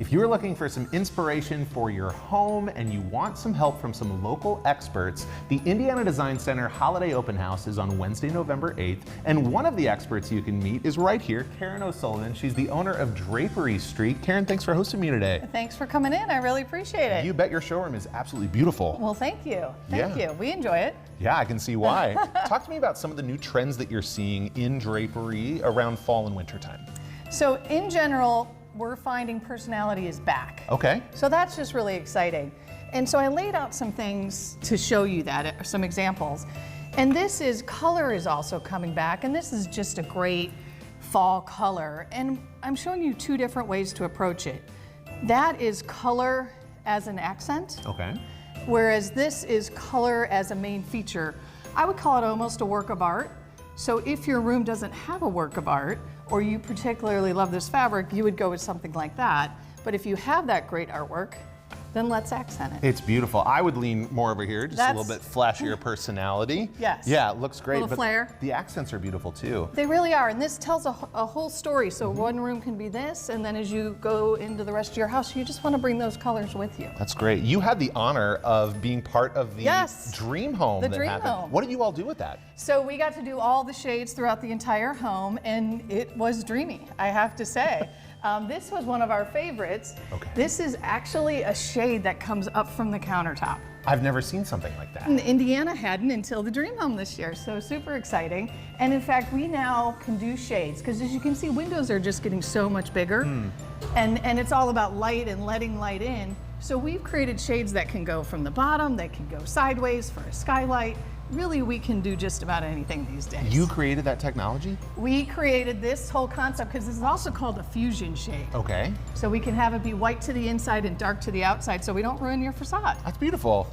If you're looking for some inspiration for your home and you want some help from some local experts, the Indiana Design Center Holiday Open House is on Wednesday, November 8th, and one of the experts you can meet is right here, Karen O'Sullivan. She's the owner of Drapery Street. Karen, thanks for hosting me today. Thanks for coming in. I really appreciate it. You bet. Your showroom is absolutely beautiful. Well, thank you. Thank you. We enjoy it. Yeah, I can see why. Talk to me about some of the new trends that you're seeing in drapery around fall and winter time. So in general, we're finding personality is back. Okay. So that's just really exciting. And so I laid out some things to show you that, some examples. And this is, color is also coming back, and this is just a great fall color. And I'm showing you two different ways to approach it. That is color as an accent. Okay. Whereas this is color as a main feature. I would call it almost a work of art. So if your room doesn't have a work of art, or you particularly love this fabric, you would go with something like that. But if you have that great artwork, then let's accent it. It's beautiful. I would lean more over here, just a little bit flashier personality. Yes. Yeah, it looks great. A little flair. The accents are beautiful too. They really are, and this tells a whole story. So one room can be this, and then as you go into the rest of your house, you just want to bring those colors with you. That's great. You had the honor of being part of the dream home the that dream happened. home. What did you all do with that? So we got to do all the shades throughout the entire home, and it was dreamy, I have to say. This was one of our favorites. Okay. This is actually a shade that comes up from the countertop. I've never seen something like that. And Indiana hadn't until the Dream Home this year, so super exciting. And in fact, we now can do shades, because as you can see, windows are just getting so much bigger. And it's all about light and letting light in. So we've created shades that can go from the bottom, that can go sideways for a skylight. Really, we can do just about anything these days. You created that technology? We created this whole concept because this is also called a fusion shade. Okay. So we can have it be white to the inside and dark to the outside, so we don't ruin your facade. That's beautiful.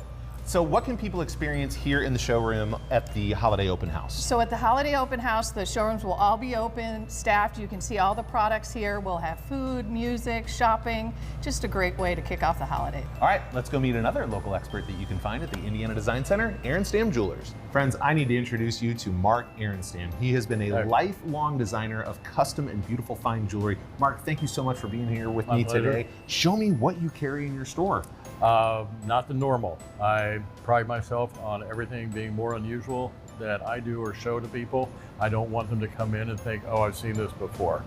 So what can people experience here in the showroom at the Holiday Open House? So at the Holiday Open House, the showrooms will all be open, staffed. You can see all the products here. We'll have food, music, shopping. Just a great way to kick off the holiday. All right, let's go meet another local expert that you can find at the Indiana Design Center, Aronstam Jewelers. Friends, I need to introduce you to Mark Aronstam. He has been a lifelong designer of custom and beautiful fine jewelry. Mark, thank you so much for being here with me today. Show me what you carry in your store. Not the normal. I pride myself on everything being more unusual that I do or show to people. I don't want them to come in and think, oh, I've seen this before.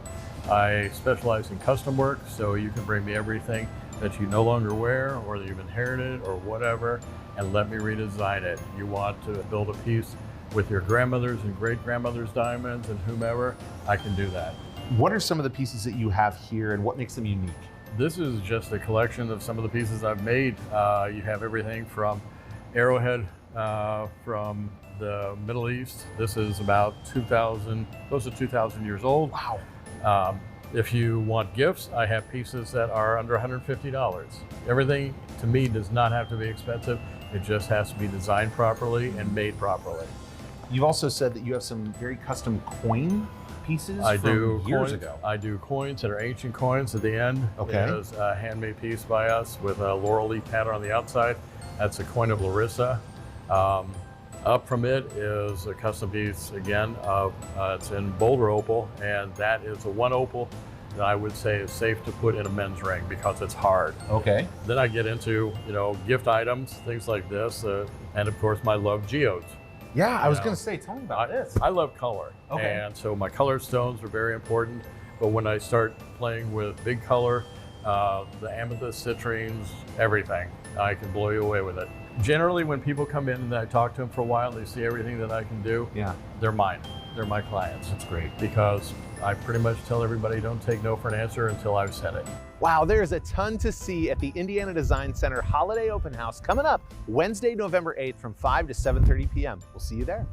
I specialize in custom work, so you can bring me everything that you no longer wear or that you've inherited or whatever, and let me redesign it. You want to build a piece with your grandmother's and great-grandmother's diamonds and whomever, I can do that. What are some of the pieces that you have here and what makes them unique? This is just a collection of some of the pieces I've made. You have everything from arrowhead from the Middle East. This is about 2,000, close to 2,000 years old. Wow. If you want gifts, I have pieces that are under $150. Everything to me does not have to be expensive. It just has to be designed properly and made properly. You've also said that you have some very custom coin pieces from years ago. I do coins that are ancient coins at the end. Okay. It is a handmade piece by us with a laurel leaf pattern on the outside. That's a coin of Larissa. Up from it is a custom piece again of, it's in Boulder opal, and that is a one opal that I would say is safe to put in a men's ring because it's hard. Okay. Then I get into, gift items, things like this, and of course my love geodes. Yeah, I was going to say, tell me about this. I love color, and so my color stones are very important, but when I start playing with big color, the amethyst, citrines, everything, I can blow you away with it. Generally, when people come in and I talk to them for a while, they see everything that I can do, they're mine. They're my clients. That's great. Because I pretty much tell everybody don't take no for an answer until I've said it. Wow, there's a ton to see at the Indiana Design Center Holiday Open House coming up Wednesday, November 8th from 5 to 7:30 p.m. We'll see you there.